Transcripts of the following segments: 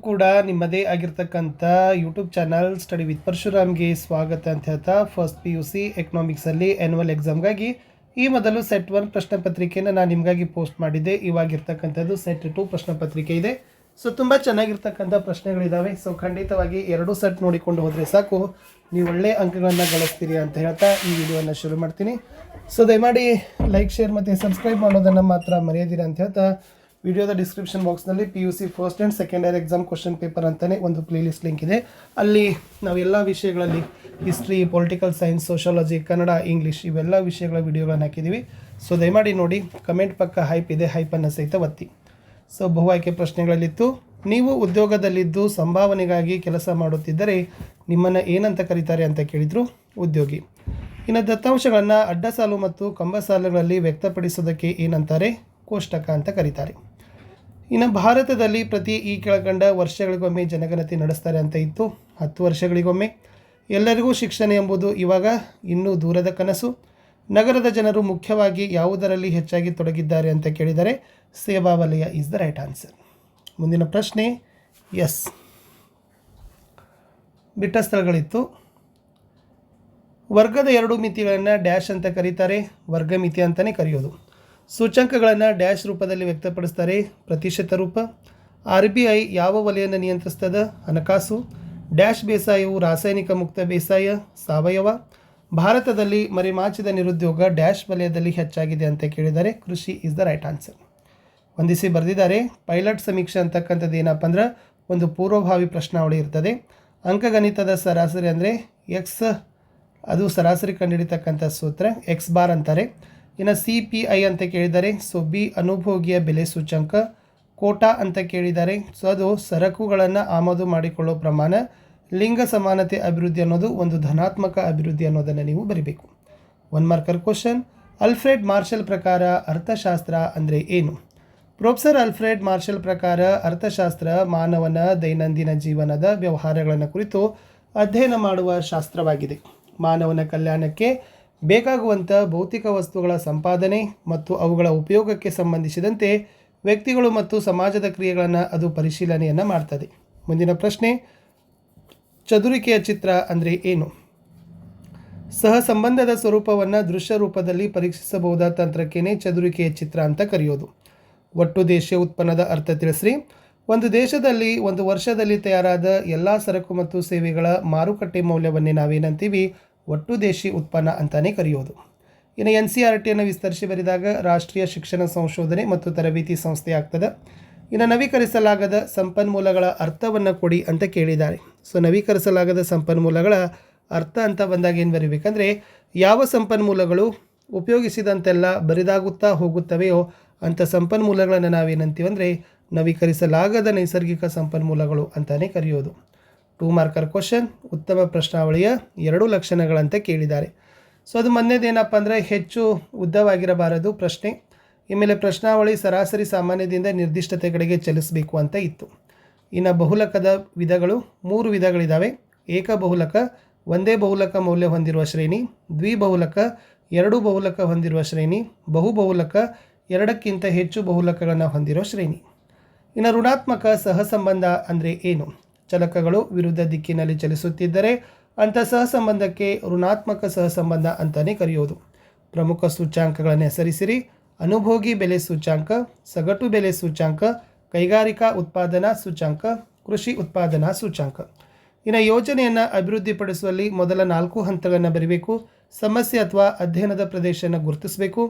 ಕೂಡ ನಿಮ್ಮದೇ ಆಗಿರ್ತಕ್ಕಂಥ ಯೂಟ್ಯೂಬ್ ಚಾನಲ್ ಸ್ಟಡಿ ವಿತ್ ಪರಶುರಾಮ್ಗೆ ಸ್ವಾಗತ ಅಂತ ಹೇಳ್ತಾ ಫಸ್ಟ್ PUC ಎಕನಾಮಿಕ್ಸಲ್ಲಿ ಆ್ಯನ್ಯುವಲ್ ಎಕ್ಸಾಮ್ಗಾಗಿ ಈ ಮೊದಲು ಸೆಟ್ 1 ಪ್ರಶ್ನೆ ಪತ್ರಿಕೆಯನ್ನು ನಾನು ನಿಮಗಾಗಿ ಪೋಸ್ಟ್ ಮಾಡಿದ್ದೆ. ಇವಾಗಿರ್ತಕ್ಕಂಥದ್ದು ಸೆಟ್ 2 ಪ್ರಶ್ನೆ ಪತ್ರಿಕೆ ಇದೆ. ಸೊ ತುಂಬ ಚೆನ್ನಾಗಿರ್ತಕ್ಕಂಥ ಪ್ರಶ್ನೆಗಳಿದ್ದಾವೆ. ಸೊ ಖಂಡಿತವಾಗಿ 2 ಸೆಟ್ ನೋಡಿಕೊಂಡು ಹೋದರೆ ಸಾಕು, ನೀವು ಒಳ್ಳೆಯ ಅಂಕಗಳನ್ನು ಗಳಿಸ್ತೀರಿ ಅಂತ ಹೇಳ್ತಾ ಈ ವಿಡಿಯೋವನ್ನು ಶುರು ಮಾಡ್ತೀನಿ. ಸೊ ದಯಮಾಡಿ ಲೈಕ್, ಶೇರ್ ಮತ್ತು ಸಬ್ಸ್ಕ್ರೈಬ್ ಮಾಡೋದನ್ನು ಮಾತ್ರ ಮರೆಯದಿರ ಅಂತ ಹೇಳ್ತಾ ವಿಡಿಯೋದ ಡಿಸ್ಕ್ರಿಪ್ಷನ್ ಬಾಕ್ಸ್ನಲ್ಲಿ PUC first and second year exam question paper ಅಂತಲೇ ಒಂದು ಪ್ಲೇಲಿಸ್ಟ್ ಲಿಂಕ್ ಇದೆ. ಅಲ್ಲಿ ನಾವು ಎಲ್ಲ ವಿಷಯಗಳಲ್ಲಿ history, political science, sociology, Kannada, English ಇವೆಲ್ಲ ವಿಷಯಗಳ ವಿಡಿಯೋಗಳನ್ನು ಹಾಕಿದ್ದೀವಿ. ಸೊ ದಯಮಾಡಿ ನೋಡಿ. ಕಮೆಂಟ್ ಪಕ್ಕ ಹೈಪ್ ಇದೆ, ಹೈಪನ್ನು ಸಹಿತ ಒತ್ತಿ. ಸೊ ಬಹು ಆಯ್ಕೆ ಪ್ರಶ್ನೆಗಳಲ್ಲಿತ್ತು. ನೀವು ಉದ್ಯೋಗದಲ್ಲಿದ್ದು ಸಂಭಾವನೆಗಾಗಿ ಕೆಲಸ ಮಾಡುತ್ತಿದ್ದರೆ ನಿಮ್ಮನ್ನು ಏನಂತ ಕರೀತಾರೆ ಅಂತ ಕೇಳಿದರು. ಉದ್ಯೋಗಿ. ಇನ್ನು ದತ್ತಾಂಶಗಳನ್ನು ಅಡ್ಡ ಸಾಲು ಮತ್ತು ಕಂಬ ಸಾಲುಗಳಲ್ಲಿ ವ್ಯಕ್ತಪಡಿಸೋದಕ್ಕೆ ಏನಂತಾರೆ? ಕೋಷ್ಟಕ ಅಂತ ಕರೀತಾರೆ. ಇನ್ನು ಭಾರತದಲ್ಲಿ ಪ್ರತಿ ಈ ಕೆಳಕಂಡ ವರ್ಷಗಳಿಗೊಮ್ಮೆ ಜನಗಣತಿ ನಡೆಸ್ತಾರೆ ಅಂತ ಇತ್ತು. 10 ವರ್ಷಗಳಿಗೊಮ್ಮೆ. ಎಲ್ಲರಿಗೂ ಶಿಕ್ಷಣ ಎಂಬುದು ಇವಾಗ ಇನ್ನೂ ದೂರದ ಕನಸು. ನಗರದ ಜನರು ಮುಖ್ಯವಾಗಿ ಯಾವುದರಲ್ಲಿ ಹೆಚ್ಚಾಗಿ ತೊಡಗಿದ್ದಾರೆ ಅಂತ ಕೇಳಿದರೆ ಸೇವಾ ವಲಯ ಈಸ್ ದ ರೈಟ್ ಆನ್ಸರ್. ಮುಂದಿನ ಪ್ರಶ್ನೆ ಎಸ್. ಬಿಟ್ಟ ಸ್ಥಳಗಳಿತ್ತು. ವರ್ಗದ 2 ಮಿತಿಗಳನ್ನು ಡ್ಯಾಶ್ ಅಂತ ಕರೀತಾರೆ. ವರ್ಗ ಮಿತಿ ಅಂತಲೇ ಕರೆಯೋದು. ಸೂಚ್ಯಂಕಗಳನ್ನು ಡ್ಯಾಶ್ ರೂಪದಲ್ಲಿ ವ್ಯಕ್ತಪಡಿಸ್ತಾರೆ. ಪ್ರತಿಶತ ರೂಪ. RBI ಯಾವ ವಲಯವನ್ನು ನಿಯಂತ್ರಿಸ್ತದೆ? ಹಣಕಾಸು. ಡ್ಯಾಶ್ ಬೇಸಾಯವು ರಾಸಾಯನಿಕ ಮುಕ್ತ ಬೇಸಾಯ, ಸಾವಯವ. ಭಾರತದಲ್ಲಿ ಮರೆಮಾಚಿದ ನಿರುದ್ಯೋಗ ಡ್ಯಾಶ್ ವಲಯದಲ್ಲಿ ಹೆಚ್ಚಾಗಿದೆ ಅಂತ ಕೇಳಿದರೆ ಕೃಷಿ ಈಸ್ ದ ರೈಟ್ ಆನ್ಸರ್. ಹೊಂದಿಸಿ ಬರೆದಿದ್ದಾರೆ. ಪೈಲಟ್ ಸಮೀಕ್ಷೆ ಅಂತಕ್ಕಂಥದ್ದು ಏನಪ್ಪ ಅಂದ್ರೆ ಒಂದು ಪೂರ್ವಭಾವಿ ಪ್ರಶ್ನಾವಳಿ ಇರ್ತದೆ. ಅಂಕಗಣಿತದ ಸರಾಸರಿ ಅಂದರೆ ಎಕ್ಸ್, ಅದು ಸರಾಸರಿ ಕಂಡುಹಿಡಿತಕ್ಕಂಥ ಸೂತ್ರ ಎಕ್ಸ್ ಬಾರ್ ಅಂತಾರೆ. ಇನ್ನು CPI ಅಂತ ಕೇಳಿದ್ದಾರೆ. ಸೊ B ಅನುಭೋಗಿಯ ಬೆಲೆ ಸೂಚ್ಯಂಕ. ಕೋಟಾ ಅಂತ ಕೇಳಿದ್ದಾರೆ. ಸೊ ಅದು ಸರಕುಗಳನ್ನು ಆಮದು ಮಾಡಿಕೊಳ್ಳೋ ಪ್ರಮಾಣ. ಲಿಂಗ ಸಮಾನತೆ ಅಭಿವೃದ್ಧಿ ಅನ್ನೋದು ಒಂದು ಧನಾತ್ಮಕ ಅಭಿವೃದ್ಧಿ ಅನ್ನೋದನ್ನು ನೀವು ಬರಿಬೇಕು. 1 ಮಾರ್ಕರ್ ಕ್ವಶನ್. ಅಲ್ಫ್ರೆಡ್ ಮಾರ್ಷಲ್ ಪ್ರಕಾರ ಅರ್ಥಶಾಸ್ತ್ರ ಅಂದರೆ ಏನು? ಪ್ರೊಫೆಸರ್ ಅಲ್ಫ್ರೆಡ್ ಮಾರ್ಷಲ್ ಪ್ರಕಾರ ಅರ್ಥಶಾಸ್ತ್ರ ಮಾನವನ ದೈನಂದಿನ ಜೀವನದ ವ್ಯವಹಾರಗಳನ್ನು ಕುರಿತು ಅಧ್ಯಯನ ಮಾಡುವ ಶಾಸ್ತ್ರವಾಗಿದೆ. ಮಾನವನ ಕಲ್ಯಾಣಕ್ಕೆ ಬೇಕಾಗುವಂಥ ಭೌತಿಕ ವಸ್ತುಗಳ ಸಂಪಾದನೆ ಮತ್ತು ಅವುಗಳ ಉಪಯೋಗಕ್ಕೆ ಸಂಬಂಧಿಸಿದಂತೆ ವ್ಯಕ್ತಿಗಳು ಮತ್ತು ಸಮಾಜದ ಕ್ರಿಯೆಗಳನ್ನು ಅದು ಪರಿಶೀಲನೆಯನ್ನು ಮಾಡ್ತದೆ. ಮುಂದಿನ ಪ್ರಶ್ನೆ. ಚದುರಿಕೆಯ ಚಿತ್ರ ಅಂದರೆ ಏನು? ಸಹ ಸಂಬಂಧದ ಸ್ವರೂಪವನ್ನು ದೃಶ್ಯ ರೂಪದಲ್ಲಿ ಪರೀಕ್ಷಿಸಬಹುದಾದ ತಂತ್ರಕ್ಕೇನೆ ಚದುರಿಕೆಯ ಚಿತ್ರ ಅಂತ ಕರೆಯೋದು. ಒಟ್ಟು ದೇಶೀಯ ಉತ್ಪನ್ನದ ಅರ್ಥ ತಿಳಿಸ್ರಿ. ಒಂದು ದೇಶದಲ್ಲಿ ಒಂದು ವರ್ಷದಲ್ಲಿ ತಯಾರಾದ ಎಲ್ಲ ಸರಕು ಮತ್ತು ಸೇವೆಗಳ ಮಾರುಕಟ್ಟೆ ಮೌಲ್ಯವನ್ನೇ ನಾವೇನಂತೀವಿ? ಒಟ್ಟು ದೇಶಿ ಉತ್ಪನ್ನ ಅಂತಲೇ ಕರೆಯೋದು. ಇನ್ನು NCERTಯನ್ನು ವಿಸ್ತರಿಸಿ ಬರೆದಾಗ ರಾಷ್ಟ್ರೀಯ ಶಿಕ್ಷಣ ಸಂಶೋಧನೆ ಮತ್ತು ತರಬೇತಿ ಸಂಸ್ಥೆ ಆಗ್ತದೆ. ಇನ್ನು ನವೀಕರಿಸಲಾಗದ ಸಂಪನ್ಮೂಲಗಳ ಅರ್ಥವನ್ನು ಕೊಡಿ ಅಂತ ಕೇಳಿದ್ದಾರೆ. ಸೊ ನವೀಕರಿಸಲಾಗದ ಸಂಪನ್ಮೂಲಗಳ ಅರ್ಥ ಅಂತ ಬಂದಾಗ ಏನು ಬರೀಬೇಕಂದ್ರೆ, ಯಾವ ಸಂಪನ್ಮೂಲಗಳು ಉಪಯೋಗಿಸಿದಂತೆಲ್ಲ ಬರಿದಾಗುತ್ತಾ ಹೋಗುತ್ತವೆಯೋ ಅಂಥ ಸಂಪನ್ಮೂಲಗಳನ್ನು ನಾವೇನಂತೀವಿ ಅಂದರೆ ನವೀಕರಿಸಲಾಗದ ನೈಸರ್ಗಿಕ ಸಂಪನ್ಮೂಲಗಳು ಅಂತಲೇ ಕರೆಯೋದು. 2 ಮಾರ್ಕರ್ ಕ್ವಶನ್. ಉತ್ತಮ ಪ್ರಶ್ನಾವಳಿಯ 2 ಲಕ್ಷಣಗಳಂತ ಕೇಳಿದ್ದಾರೆ. ಸೊ ಅದು ಮೊನ್ನೆದೇನಪ್ಪ ಅಂದರೆ ಹೆಚ್ಚು ಉದ್ದವಾಗಿರಬಾರದು ಪ್ರಶ್ನೆ. ಆಮೇಲೆ ಪ್ರಶ್ನಾವಳಿ ಸರಾಸರಿ ಸಾಮಾನ್ಯದಿಂದ ನಿರ್ದಿಷ್ಟತೆಗಳಿಗೆ ಚಲಿಸಬೇಕು ಅಂತ ಇತ್ತು. ಇನ್ನು ಬಹುಲಕದ ವಿಧಗಳು 3 ವಿಧಗಳಿದ್ದಾವೆ. ಏಕಬಹುಲಕ, ಒಂದೇ ಬಹುಲಕ ಮೌಲ್ಯ ಹೊಂದಿರುವ ಶ್ರೇಣಿ. ದ್ವಿಬಹುಲಕ, 2 ಬಹುಲಕ ಹೊಂದಿರುವ ಶ್ರೇಣಿ. ಬಹುಬಹುಲಕ, 2ಕ್ಕಿಂತ ಹೆಚ್ಚು ಬಹುಲಕಗಳನ್ನು ಹೊಂದಿರೋ ಶ್ರೇಣಿ. ಇನ್ನು ಋಣಾತ್ಮಕ ಸಹಸಂಬಂಧ ಅಂದರೆ ಏನು? ಚಲಕಗಳು ವಿರುದ್ಧ ದಿಕ್ಕಿನಲ್ಲಿ ಚಲಿಸುತ್ತಿದ್ದರೆ ಅಂಥ ಸಹಸಂಬಂಧಕ್ಕೆ ಋಣಾತ್ಮಕ ಸಹಸಂಬಂಧ ಅಂತಲೇ ಕರೆಯೋದು. ಪ್ರಮುಖ ಸೂಚ್ಯಾಂಕಗಳನ್ನು ಹೆಸರಿಸಿರಿ. ಅನುಭೋಗಿ ಬೆಲೆ ಸೂಚ್ಯಾಂಕ, ಸಗಟು ಬೆಲೆ ಸೂಚ್ಯಾಂಕ, ಕೈಗಾರಿಕಾ ಉತ್ಪಾದನಾ ಸೂಚ್ಯಾಂಕ, ಕೃಷಿ ಉತ್ಪಾದನಾ ಸೂಚ್ಯಾಂಕ. ಇನ್ನು ಯೋಜನೆಯನ್ನು ಅಭಿವೃದ್ಧಿಪಡಿಸುವಲ್ಲಿ ಮೊದಲ 4 ಹಂತಗಳನ್ನು ಬರೀಬೇಕು. ಸಮಸ್ಯೆ ಅಥವಾ ಅಧ್ಯಯನದ ಪ್ರದೇಶವನ್ನು ಗುರುತಿಸಬೇಕು.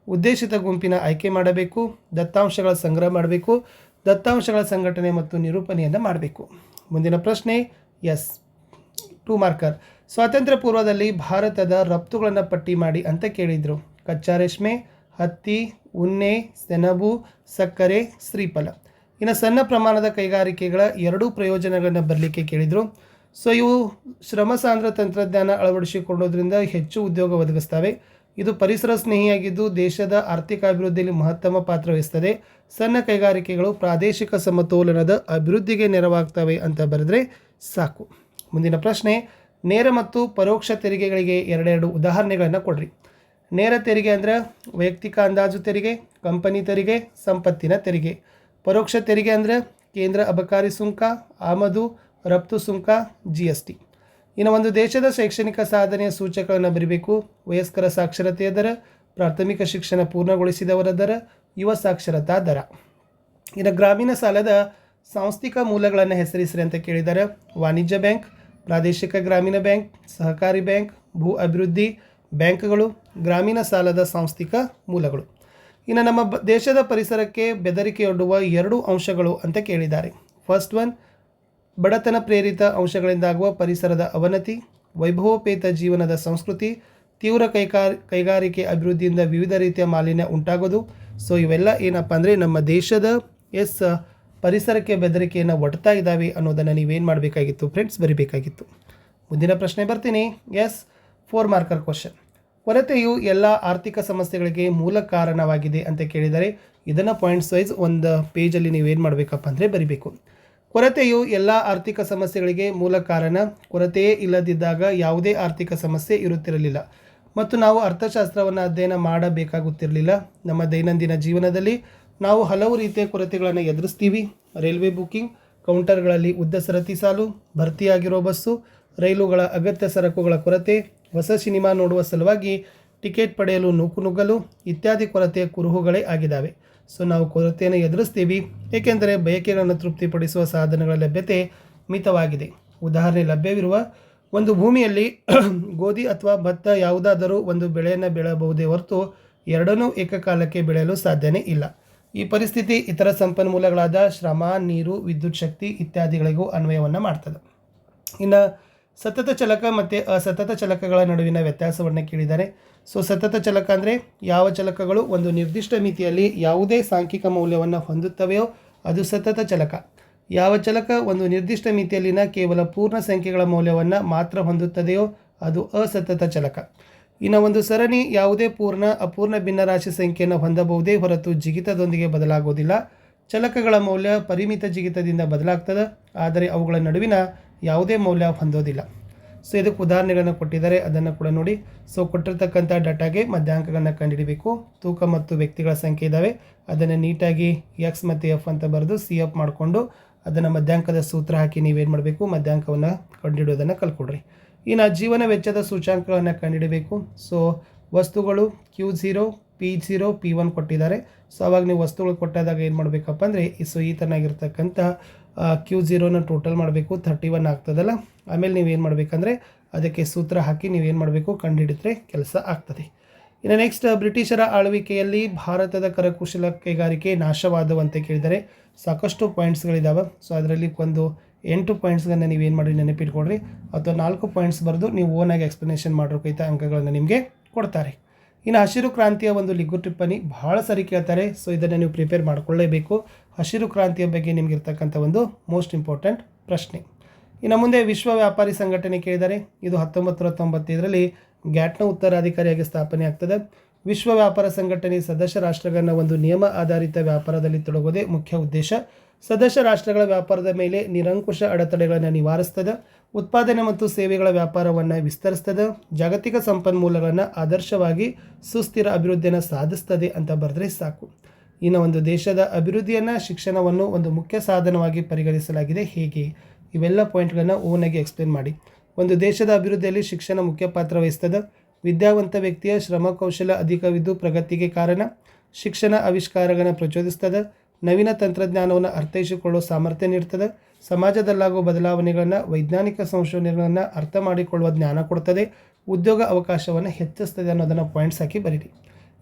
ಉದ್ದೇಶಿತ ಗುಂಪಿನ ಆಯ್ಕೆ ಮಾಡಬೇಕು. ದತ್ತಾಂಶಗಳ ಸಂಗ್ರಹ ಮಾಡಬೇಕು. ದತ್ತಾಂಶಗಳ ಸಂಘಟನೆ ಮತ್ತು ನಿರೂಪಣೆಯನ್ನು ಮಾಡಬೇಕು. ಮುಂದಿನ ಪ್ರಶ್ನೆ ಎಸ್. 2 ಮಾರ್ಕರ್. ಸ್ವಾತಂತ್ರ್ಯ ಪೂರ್ವದಲ್ಲಿ ಭಾರತದ ರಫ್ತುಗಳನ್ನು ಪಟ್ಟಿ ಮಾಡಿ ಅಂತ ಕೇಳಿದರು. ಕಚ್ಚಾ ರೇಷ್ಮೆ, ಹತ್ತಿ, ಉಣ್ಣೆ, ಸೆಣಬು, ಸಕ್ಕರೆ, ಶ್ರೀಫಲ. ಇನ್ನು ಸಣ್ಣ ಪ್ರಮಾಣದ ಕೈಗಾರಿಕೆಗಳ 2 ಪ್ರಯೋಜನಗಳನ್ನು ಬರಲಿಕ್ಕೆ ಕೇಳಿದರು. ಸೊ ಇವು ಶ್ರಮ ಸಾಂದ್ರ ತಂತ್ರಜ್ಞಾನ ಅಳವಡಿಸಿಕೊಳ್ಳೋದ್ರಿಂದ ಹೆಚ್ಚು ಉದ್ಯೋಗ ಒದಗಿಸ್ತವೆ. ಇದು ಪರಿಸರ ಸ್ನೇಹಿಯಾಗಿದ್ದು ದೇಶದ ಆರ್ಥಿಕ ಅಭಿವೃದ್ಧಿಯಲ್ಲಿ ಮಹತ್ತಮ ಪಾತ್ರ ವಹಿಸ್ತದೆ. ಸಣ್ಣ ಕೈಗಾರಿಕೆಗಳು ಪ್ರಾದೇಶಿಕ ಸಮತೋಲನದ ಅಭಿವೃದ್ಧಿಗೆ ನೆರವಾಗ್ತವೆ ಅಂತ ಬರೆದರೆ ಸಾಕು. ಮುಂದಿನ ಪ್ರಶ್ನೆ. ನೇರ ಮತ್ತು ಪರೋಕ್ಷ ತೆರಿಗೆಗಳಿಗೆ 2 ಉದಾಹರಣೆಗಳನ್ನು ಕೊಡ್ರಿ. ನೇರ ತೆರಿಗೆ ಅಂದರೆ ವೈಯಕ್ತಿಕ ಅಂದಾಜು ತೆರಿಗೆ, ಕಂಪನಿ ತೆರಿಗೆ, ಸಂಪತ್ತಿನ ತೆರಿಗೆ. ಪರೋಕ್ಷ ತೆರಿಗೆ ಅಂದರೆ ಕೇಂದ್ರ ಅಬಕಾರಿ ಸುಂಕ, ಆಮದು ರಫ್ತು ಸುಂಕ, GST. ಇನ್ನು ಒಂದು ದೇಶದ ಶೈಕ್ಷಣಿಕ ಸಾಧನೆಯ ಸೂಚಕಗಳನ್ನು ಬರೀಬೇಕು. ವಯಸ್ಕರ ಸಾಕ್ಷರತೆಯ ದರ, ಪ್ರಾಥಮಿಕ ಶಿಕ್ಷಣ ಪೂರ್ಣಗೊಳಿಸಿದವರ ದರ, ಯುವ ಸಾಕ್ಷರತಾ ದರ. ಇನ್ನು ಗ್ರಾಮೀಣ ಸಾಲದ ಸಾಂಸ್ಥಿಕ ಮೂಲಗಳನ್ನು ಹೆಸರಿಸ್ರಿ ಅಂತ ಕೇಳಿದ್ದಾರೆ. ವಾಣಿಜ್ಯ ಬ್ಯಾಂಕ್, ಪ್ರಾದೇಶಿಕ ಗ್ರಾಮೀಣ ಬ್ಯಾಂಕ್, ಸಹಕಾರಿ ಬ್ಯಾಂಕ್, ಭೂ ಅಭಿವೃದ್ಧಿ ಬ್ಯಾಂಕ್ಗಳು, ಗ್ರಾಮೀಣ ಸಾಲದ ಸಾಂಸ್ಥಿಕ ಮೂಲಗಳು. ಇನ್ನು ನಮ್ಮ ದೇಶದ ಪರಿಸರಕ್ಕೆ ಬೆದರಿಕೆಯೊಡ್ಡುವ 2 ಅಂಶಗಳು ಅಂತ ಕೇಳಿದ್ದಾರೆ. ಫಸ್ಟ್ ಒನ್, ಬಡತನ ಪ್ರೇರಿತ ಅಂಶಗಳಿಂದಾಗುವ ಪರಿಸರದ ಅವನತಿ, ವೈಭವೋಪೇತ ಜೀವನದ ಸಂಸ್ಕೃತಿ, ತೀವ್ರ ಕೈಗಾರಿಕೆ ಅಭಿವೃದ್ಧಿಯಿಂದ ವಿವಿಧ ರೀತಿಯ ಮಾಲಿನ್ಯ ಉಂಟಾಗೋದು. ಸೊ ಇವೆಲ್ಲ ಏನಪ್ಪ ಅಂದರೆ ನಮ್ಮ ದೇಶದ ಪರಿಸರಕ್ಕೆ ಬೆದರಿಕೆಯನ್ನು ಒಡ್ತಾ ಇದ್ದಾವೆ ಅನ್ನೋದನ್ನು ನೀವೇನು ಮಾಡಬೇಕಾಗಿತ್ತು ಫ್ರೆಂಡ್ಸ್, ಬರಿಬೇಕಾಗಿತ್ತು. ಮುಂದಿನ ಪ್ರಶ್ನೆ ಬರ್ತೀನಿ. 4 ಮಾರ್ಕರ್ ಕ್ವಶನ್. ಕೊರತೆಯು ಎಲ್ಲ ಆರ್ಥಿಕ ಸಮಸ್ಯೆಗಳಿಗೆ ಮೂಲ ಕಾರಣವಾಗಿದೆ ಅಂತ ಕೇಳಿದರೆ ಇದನ್ನು ಪಾಯಿಂಟ್ಸ್ ವೈಸ್ ಒಂದು ಪೇಜಲ್ಲಿ ನೀವೇನು ಮಾಡಬೇಕಪ್ಪ ಅಂದರೆ ಬರಿಬೇಕು. ಕೊರತೆಯು ಎಲ್ಲ ಆರ್ಥಿಕ ಸಮಸ್ಯೆಗಳಿಗೆ ಮೂಲ ಕಾರಣ. ಕೊರತೆಯೇ ಇಲ್ಲದಿದ್ದಾಗ ಯಾವುದೇ ಆರ್ಥಿಕ ಸಮಸ್ಯೆ ಇರುತ್ತಿರಲಿಲ್ಲ ಮತ್ತು ನಾವು ಅರ್ಥಶಾಸ್ತ್ರವನ್ನು ಅಧ್ಯಯನ ಮಾಡಬೇಕಾಗುತ್ತಿರಲಿಲ್ಲ. ನಮ್ಮ ದೈನಂದಿನ ಜೀವನದಲ್ಲಿ ನಾವು ಹಲವು ರೀತಿಯ ಕೊರತೆಗಳನ್ನು ಎದುರಿಸ್ತೀವಿ. ರೈಲ್ವೆ ಬುಕ್ಕಿಂಗ್ ಕೌಂಟರ್ಗಳಲ್ಲಿ ಉದ್ದ ಸರತಿ ಸಾಲು, ಭರ್ತಿಯಾಗಿರೋ ಬಸ್ಸು, ರೈಲುಗಳ ಅಗತ್ಯ ಸರಕುಗಳ ಕೊರತೆ, ಹೊಸ ಸಿನಿಮಾ ನೋಡುವ ಸಲುವಾಗಿ ಟಿಕೆಟ್ ಪಡೆಯಲು ನೂಕುನುಗ್ಗಲು ಇತ್ಯಾದಿ ಕೊರತೆಯ ಕುರುಹುಗಳೇ ಆಗಿದ್ದಾವೆ. ಸೊ ನಾವು ಕೊರತೆಯನ್ನು ಎದುರಿಸ್ತೀವಿ ಏಕೆಂದರೆ ಬಯಕೆಗಳನ್ನು ತೃಪ್ತಿಪಡಿಸುವ ಸಾಧನಗಳ ಲಭ್ಯತೆ ಮಿತವಾಗಿದೆ. ಉದಾಹರಣೆ, ಲಭ್ಯವಿರುವ ಒಂದು ಭೂಮಿಯಲ್ಲಿ ಗೋಧಿ ಅಥವಾ ಭತ್ತ ಯಾವುದಾದರೂ ಒಂದು ಬೆಳೆಯನ್ನು ಬೆಳೆಯಬಹುದೇ ಹೊರತು ಎರಡನ್ನೂ ಏಕಕಾಲಕ್ಕೆ ಬೆಳೆಯಲು ಸಾಧ್ಯನೇ ಇಲ್ಲ. ಈ ಪರಿಸ್ಥಿತಿ ಇತರ ಸಂಪನ್ಮೂಲಗಳಾದ ಶ್ರಮ, ನೀರು, ವಿದ್ಯುತ್ ಶಕ್ತಿ ಇತ್ಯಾದಿಗಳಿಗೂ ಅನ್ವಯವನ್ನು ಮಾಡ್ತದೆ. ಇನ್ನು ಸತತ ಚಲಕ ಮತ್ತು ಅಸತತ ಚಲಕಗಳ ನಡುವಿನ ವ್ಯತ್ಯಾಸವನ್ನು ಕೇಳಿದ್ದಾರೆ. ಸೊ ಸತತ ಚಲಕ ಅಂದರೆ ಯಾವ ಚಲಕಗಳು ಒಂದು ನಿರ್ದಿಷ್ಟ ಮಿತಿಯಲ್ಲಿ ಯಾವುದೇ ಸಾಂಖ್ಯಿಕ ಮೌಲ್ಯವನ್ನು ಹೊಂದುತ್ತವೆಯೋ ಅದು ಸತತ ಚಲಕ. ಯಾವ ಚಲಕ ಒಂದು ನಿರ್ದಿಷ್ಟ ಮಿತಿಯಲ್ಲಿನ ಕೇವಲ ಪೂರ್ಣ ಸಂಖ್ಯೆಗಳ ಮೌಲ್ಯವನ್ನು ಮಾತ್ರ ಹೊಂದುತ್ತದೆಯೋ ಅದು ಅಸತತ ಚಲಕ. ಇನ್ನು ಒಂದು ಸರಣಿ ಯಾವುದೇ ಪೂರ್ಣ ಅಪೂರ್ಣ ಭಿನ್ನರಾಶಿ ಸಂಖ್ಯೆಯನ್ನು ಹೊಂದಬಹುದೇ ಹೊರತು ಜಿಗಿತದೊಂದಿಗೆ ಬದಲಾಗುವುದಿಲ್ಲ. ಚಲಕಗಳ ಮೌಲ್ಯ ಪರಿಮಿತ ಜಿಗಿತದಿಂದ ಬದಲಾಗ್ತದೆ, ಆದರೆ ಅವುಗಳ ನಡುವಿನ ಯಾವುದೇ ಮೌಲ್ಯ ಹೊಂದೋದಿಲ್ಲ. ಸೊ ಇದಕ್ಕೆ ಉದಾಹರಣೆಗಳನ್ನು ಕೊಟ್ಟಿದ್ದಾರೆ, ಅದನ್ನು ಕೂಡ ನೋಡಿ. ಸೊ ಕೊಟ್ಟಿರ್ತಕ್ಕಂಥ ಡಾಟಾಗೆ ಮಧ್ಯಾಂಕಗಳನ್ನು ಕಂಡುಹಿಡಬೇಕು. ತೂಕ ಮತ್ತು ವ್ಯಕ್ತಿಗಳ ಸಂಖ್ಯೆ ಇದ್ದಾವೆ, ಅದನ್ನು ನೀಟಾಗಿ ಎಕ್ಸ್ ಮತ್ತು ಎಫ್ ಅಂತ ಬರೆದು CF ಮಾಡಿಕೊಂಡು ಅದನ್ನು ಮಧ್ಯಾಂಕದ ಸೂತ್ರ ಹಾಕಿ ನೀವೇನು ಮಾಡಬೇಕು, ಮಧ್ಯಾಂಕವನ್ನು ಕಂಡುಹಿಡಿಯೋದನ್ನು ಕಲ್ಕೊಡ್ರಿ. ಇನ್ನು ಜೀವನ ವೆಚ್ಚದ ಸೂಚ್ಯಾಂಕಗಳನ್ನು ಕಂಡುಹಿಡಬೇಕು. ಸೊ ವಸ್ತುಗಳು Q0, P0, P1 ಕೊಟ್ಟಿದ್ದಾರೆ. ಸೊ ಅವಾಗ ನೀವು ವಸ್ತುಗಳು ಕೊಟ್ಟಾದಾಗ ಏನು ಮಾಡಬೇಕಪ್ಪ ಅಂದರೆ ಈ ಥರನಾಗಿರ್ತಕ್ಕಂಥ Q0ನ ಟೋಟಲ್ ಮಾಡಬೇಕು, 31 ಆಗ್ತದಲ್ಲ. ಆಮೇಲೆ ನೀವೇನು ಮಾಡಬೇಕಂದ್ರೆ ಅದಕ್ಕೆ ಸೂತ್ರ ಹಾಕಿ ನೀವೇನು ಮಾಡಬೇಕು, ಕಂಡುಹಿಡಿದ್ರೆ ಕೆಲಸ ಆಗ್ತದೆ. ಇನ್ನು ನೆಕ್ಸ್ಟ್, ಬ್ರಿಟಿಷರ ಆಳ್ವಿಕೆಯಲ್ಲಿ ಭಾರತದ ಕರಕುಶಲ ಕೈಗಾರಿಕೆ ನಾಶವಾದವಂತೆ ಕೇಳಿದರೆ ಸಾಕಷ್ಟು ಪಾಯಿಂಟ್ಸ್ಗಳಿದ್ದಾವೆ. ಸೊ ಅದರಲ್ಲಿ ಒಂದು 8 ಪಾಯಿಂಟ್ಸ್ಗಳನ್ನು ನೀವೇನು ಮಾಡಿ ನೆನಪಿಟ್ಕೊಡ್ರಿ, ಅಥವಾ 4 ಪಾಯಿಂಟ್ಸ್ ಬರೆದು ನೀವು ಓನಾಗಿ ಎಕ್ಸ್ಪ್ಲನೇಷನ್ ಮಾಡೋಕೈತೆ ಅಂಕಗಳನ್ನು ನಿಮಗೆ ಕೊಡ್ತಾರೆ. ಇನ್ನು ಹಸಿರು ಕ್ರಾಂತಿಯ ಒಂದು ಲಘು ಟಿಪ್ಪಣಿ ಭಾಳ ಸರಿ ಕೇಳ್ತಾರೆ. ಸೊ ಇದನ್ನು ನೀವು ಪ್ರಿಪೇರ್ ಮಾಡಿಕೊಳ್ಳೇಬೇಕು. ಹಸಿರು ಕ್ರಾಂತಿಯ ಬಗ್ಗೆ ನಿಮಗಿರ್ತಕ್ಕಂಥ ಒಂದು ಮೋಸ್ಟ್ ಇಂಪಾರ್ಟೆಂಟ್ ಪ್ರಶ್ನೆ. ಇನ್ನು ಮುಂದೆ ವಿಶ್ವ ವ್ಯಾಪಾರಿ ಸಂಘಟನೆ ಕೇಳಿದರೆ ಇದು 1995ರಲ್ಲಿ ಗ್ಯಾಟ್ನ ಉತ್ತರಾಧಿಕಾರಿಯಾಗಿ ಸ್ಥಾಪನೆ ಆಗ್ತದೆ. ವಿಶ್ವ ವ್ಯಾಪಾರ ಸಂಘಟನೆ ಸದಸ್ಯ ರಾಷ್ಟ್ರಗಳನ್ನ ಒಂದು ನಿಯಮ ಆಧಾರಿತ ವ್ಯಾಪಾರದಲ್ಲಿ ತೊಡಗೋದೇ ಮುಖ್ಯ ಉದ್ದೇಶ. ಸದಸ್ಯ ರಾಷ್ಟ್ರಗಳ ವ್ಯಾಪಾರದ ಮೇಲೆ ನಿರಂಕುಶ ಅಡೆತಡೆಗಳನ್ನು ನಿವಾರಿಸ್ತದೆ, ಉತ್ಪಾದನೆ ಮತ್ತು ಸೇವೆಗಳ ವ್ಯಾಪಾರವನ್ನು ವಿಸ್ತರಿಸ್ತದೆ, ಜಾಗತಿಕ ಸಂಪನ್ಮೂಲಗಳನ್ನು ಆದರ್ಶವಾಗಿ ಸುಸ್ಥಿರ ಅಭಿವೃದ್ಧಿಯನ್ನು ಸಾಧಿಸ್ತದೆ ಅಂತ ಬರೆದ್ರೆ ಸಾಕು. ಇನ್ನು ಒಂದು ದೇಶದ ಅಭಿವೃದ್ಧಿಯನ್ನು ಶಿಕ್ಷಣವನ್ನು ಒಂದು ಮುಖ್ಯ ಸಾಧನವಾಗಿ ಪರಿಗಣಿಸಲಾಗಿದೆ ಹೇಗೆ? ಇವೆಲ್ಲ ಪಾಯಿಂಟ್ಗಳನ್ನು ಓನಾಗಿ ಎಕ್ಸ್ಪ್ಲೇನ್ ಮಾಡಿ. ಒಂದು ದೇಶದ ಅಭಿವೃದ್ಧಿಯಲ್ಲಿ ಶಿಕ್ಷಣ ಮುಖ್ಯ ಪಾತ್ರ ವಹಿಸ್ತದೆ. ವಿದ್ಯಾವಂತ ವ್ಯಕ್ತಿಯ ಶ್ರಮ ಕೌಶಲ ಅಧಿಕವಿದ್ದು ಪ್ರಗತಿಗೆ ಕಾರಣ. ಶಿಕ್ಷಣ ಆವಿಷ್ಕಾರಗಳನ್ನು ಪ್ರಚೋದಿಸ್ತದೆ, ನವೀನ ತಂತ್ರಜ್ಞಾನವನ್ನು ಅರ್ಥೈಸಿಕೊಳ್ಳುವ ಸಾಮರ್ಥ್ಯ ನೀಡ್ತದೆ, ಸಮಾಜದಲ್ಲಾಗುವ ಬದಲಾವಣೆಗಳನ್ನು ವೈಜ್ಞಾನಿಕ ಸಂಶೋಧನೆಗಳನ್ನು ಅರ್ಥ ಮಾಡಿಕೊಳ್ಳುವ ಜ್ಞಾನ ಕೊಡ್ತದೆ, ಉದ್ಯೋಗ ಅವಕಾಶವನ್ನು ಹೆಚ್ಚಿಸ್ತದೆ ಅನ್ನೋದನ್ನು ಪಾಯಿಂಟ್ಸ್ ಹಾಕಿ ಬರೀರಿ.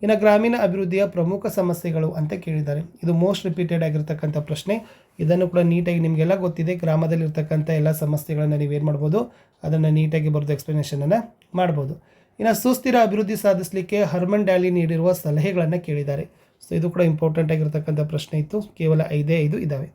ಇನ್ನು ಗ್ರಾಮೀಣ ಅಭಿವೃದ್ಧಿಯ ಪ್ರಮುಖ ಸಮಸ್ಯೆಗಳು ಅಂತ ಕೇಳಿದ್ದಾರೆ. ಇದು ಮೋಸ್ಟ್ ರಿಪೀಟೆಡ್ ಆಗಿರ್ತಕ್ಕಂಥ ಪ್ರಶ್ನೆ. ಇದನ್ನು ಕೂಡ ನೀಟಾಗಿ ನಿಮಗೆಲ್ಲ ಗೊತ್ತಿದೆ. ಗ್ರಾಮದಲ್ಲಿರ್ತಕ್ಕಂಥ ಎಲ್ಲ ಸಮಸ್ಯೆಗಳನ್ನು ನೀವೇನು ಮಾಡ್ಬೋದು, ಅದನ್ನು ನೀಟಾಗಿ ಬರೆದು ಎಕ್ಸ್ಪ್ಲನೇಷನನ್ನು ಮಾಡ್ಬೋದು. ಇನ್ನು ಸುಸ್ಥಿರ ಅಭಿವೃದ್ಧಿ ಸಾಧಿಸಲಿಕ್ಕೆ ಹರ್ಮನ್ ಡ್ಯಾಲಿ ನೀಡಿರುವ ಸಲಹೆಗಳನ್ನು ಕೇಳಿದ್ದಾರೆ. ಸೊ ಇದು ಕೂಡ ಇಂಪಾರ್ಟೆಂಟ್ ಆಗಿರ್ತಕ್ಕಂಥ ಪ್ರಶ್ನೆ ಇತ್ತು. ಕೇವಲ 5 ಇದ್ದಾವೆ.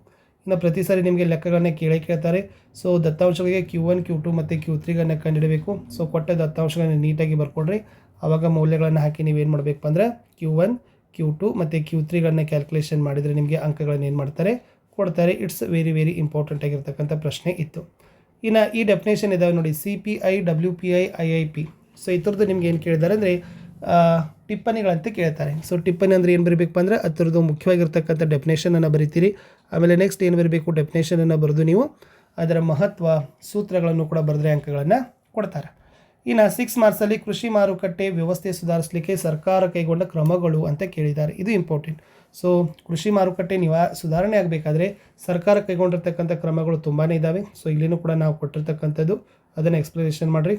ಇನ್ನು ಪ್ರತಿ ಸಾರಿ ನಿಮಗೆ ಲೆಕ್ಕಗಳನ್ನ ಕೇಳ್ತಾರೆ. ಸೊ ದತ್ತಾಂಶಗಳಿಗೆ Q1, Q2 ಮತ್ತು Q3ಗಳನ್ನು ಕಂಡುಹಿಡಬೇಕು. ಸೊ ಕೊಟ್ಟ ದತ್ತಾಂಶಗಳನ್ನು ನೀಟಾಗಿ ಬರ್ಕೊಡ್ರಿ. ಆವಾಗ ಮೌಲ್ಯಗಳನ್ನು ಹಾಕಿ ನೀವೇನು ಮಾಡಬೇಕು ಅಂದ್ರೆ Q1, Q2 ಮತ್ತು Q3ಗಳನ್ನ ಕ್ಯಾಲ್ಕುಲೇಷನ್ ಮಾಡಿದರೆ ನಿಮಗೆ ಅಂಕಗಳನ್ನು ಏನು ಮಾಡ್ತಾರೆ, ಕೊಡ್ತಾರೆ. ಇಟ್ಸ್ ವೆರಿ ಇಂಪಾರ್ಟೆಂಟ್ ಆಗಿರ್ತಕ್ಕಂಥ ಪ್ರಶ್ನೆ ಇತ್ತು. ಇನ್ನು ಈ ಡೆಫಿನೇಷನ್ ಇದಾವೆ ನೋಡಿ, CPI, WPI, IIP. ಸೊ ಈ ಥರದ್ದು ನಿಮ್ಗೆ ಏನು ಕೇಳಿದ್ದಾರೆ ಅಂದರೆ ಟಿಪ್ಪಣಿಗಳಂತ ಕೇಳ್ತಾರೆ. ಸೊ ಟಿಪ್ಪಣಿ ಅಂದರೆ ಏನು ಬರೀಬೇಕಪ್ಪ ಅಂದರೆ ಅದರದ್ದು ಮುಖ್ಯವಾಗಿರ್ತಕ್ಕಂಥ ಡೆಫಿನೇಷನನ್ನು ಬರಿತೀರಿ. ಆಮೇಲೆ ನೆಕ್ಸ್ಟ್ ಏನು ಬರಬೇಕು, ಡೆಫಿನೇಷನನ್ನು ಬರೆದು ನೀವು ಅದರ ಮಹತ್ವ ಸೂತ್ರಗಳನ್ನು ಕೂಡ ಬರೆದ್ರೆ ಅಂಕಗಳನ್ನು ಕೊಡ್ತಾರೆ. ಇನ್ನು 6 ಮಾರ್ಕ್ಸಲ್ಲಿ ಕೃಷಿ ಮಾರುಕಟ್ಟೆ ವ್ಯವಸ್ಥೆ ಸುಧಾರಿಸಲಿಕ್ಕೆ ಸರ್ಕಾರ ಕೈಗೊಂಡ ಕ್ರಮಗಳು ಅಂತ ಕೇಳಿದ್ದಾರೆ. ಇದು ಇಂಪಾರ್ಟೆಂಟ್. ಸೊ ಕೃಷಿ ಮಾರುಕಟ್ಟೆ ಸುಧಾರಣೆ ಆಗಬೇಕಾದ್ರೆ ಸರ್ಕಾರ ಕೈಗೊಂಡಿರ್ತಕ್ಕಂಥ ಕ್ರಮಗಳು ತುಂಬಾ ಇದ್ದಾವೆ. ಸೊ ಇಲ್ಲಿನೂ ಕೂಡ ನಾವು ಕೊಟ್ಟಿರ್ತಕ್ಕಂಥದ್ದು ಅದನ್ನು ಎಕ್ಸ್ಪ್ಲನೇಷನ್ ಮಾಡಿರಿ.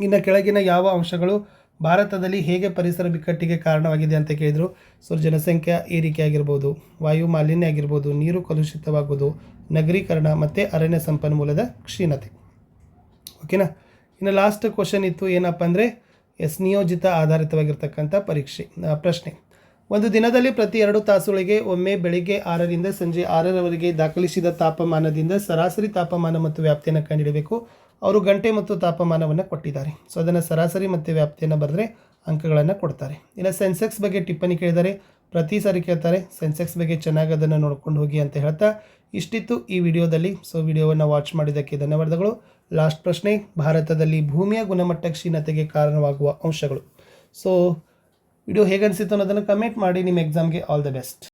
ಇನ್ನು ಕೆಳಗಿನ ಯಾವ ಅಂಶಗಳು ಭಾರತದಲ್ಲಿ ಹೇಗೆ ಪರಿಸರ ಬಿಕ್ಕಟ್ಟಿಗೆ ಕಾರಣವಾಗಿದೆ ಅಂತ ಕೇಳಿದರು. ಸೊ ಜನಸಂಖ್ಯೆ ಏರಿಕೆ ಆಗಿರ್ಬೋದು, ವಾಯು ಮಾಲಿನ್ಯ ಆಗಿರ್ಬೋದು, ನೀರು ಕಲುಷಿತವಾಗೋದು, ನಗರೀಕರಣ ಮತ್ತು ಅರಣ್ಯ ಸಂಪನ್ಮೂಲದ ಕ್ಷೀಣತೆ. ಓಕೆನಾ. ಇನ್ನು ಲಾಸ್ಟ್ ಕ್ವಶನ್ ಇತ್ತು ಏನಪ್ಪ ಅಂದರೆ ನಿಯೋಜಿತ ಆಧಾರಿತವಾಗಿರ್ತಕ್ಕಂಥ ಪ್ರಶ್ನೆ. ಒಂದು ದಿನದಲ್ಲಿ ಪ್ರತಿ 2 ತಾಸುಗಳಿಗೆ ಒಮ್ಮೆ ಬೆಳಿಗ್ಗೆ 6ರಿಂದ ಸಂಜೆ 6ರವರೆಗೆ ದಾಖಲಿಸಿದ ತಾಪಮಾನದಿಂದ ಸರಾಸರಿ ತಾಪಮಾನ ಮತ್ತು ವ್ಯಾಪ್ತಿಯನ್ನು ಕಂಡುಹಿಡಬೇಕು. ಅವರು ಗಂಟೆ ಮತ್ತು ತಾಪಮಾನವನ್ನು ಕೊಟ್ಟಿದ್ದಾರೆ. ಸೊ ಅದನ್ನು ಸರಾಸರಿ ಮತ್ತು ವ್ಯಾಪ್ತಿಯನ್ನು ಬರೆದ್ರೆ ಅಂಕಗಳನ್ನು ಕೊಡ್ತಾರೆ. ಇನ್ನು ಸೆನ್ಸೆಕ್ಸ್ ಬಗ್ಗೆ ಟಿಪ್ಪಣಿ ಕೇಳಿದರೆ ಪ್ರತಿ ಸಾರಿ ಕೇಳ್ತಾರೆ. ಸೆನ್ಸೆಕ್ಸ್ ಬಗ್ಗೆ ಚೆನ್ನಾಗಿ ಅದನ್ನು ನೋಡ್ಕೊಂಡು ಹೋಗಿ ಅಂತ ಹೇಳ್ತಾ ಇಷ್ಟಿತ್ತು ಈ ವಿಡಿಯೋದಲ್ಲಿ. ಸೊ ವಿಡಿಯೋವನ್ನು ವಾಚ್ ಮಾಡಿದ್ದಕ್ಕೆ ಧನ್ಯವಾದಗಳು. ಲಾಸ್ಟ್ ಪ್ರಶ್ನೆ, ಭಾರತದಲ್ಲಿ ಭೂಮಿಯ ಗುಣಮಟ್ಟ ಕ್ಷೀಣತೆಗೆ ಕಾರಣವಾಗುವ ಅಂಶಗಳು. ಸೊ ವಿಡಿಯೋ ಹೇಗೆ ಅನಿಸಿತು ಅನ್ನೋದನ್ನು ಕಮೆಂಟ್ ಮಾಡಿ. ನಿಮ್ಮ ಎಕ್ಸಾಮ್ಗೆ ಆಲ್ ದ ಬೆಸ್ಟ್.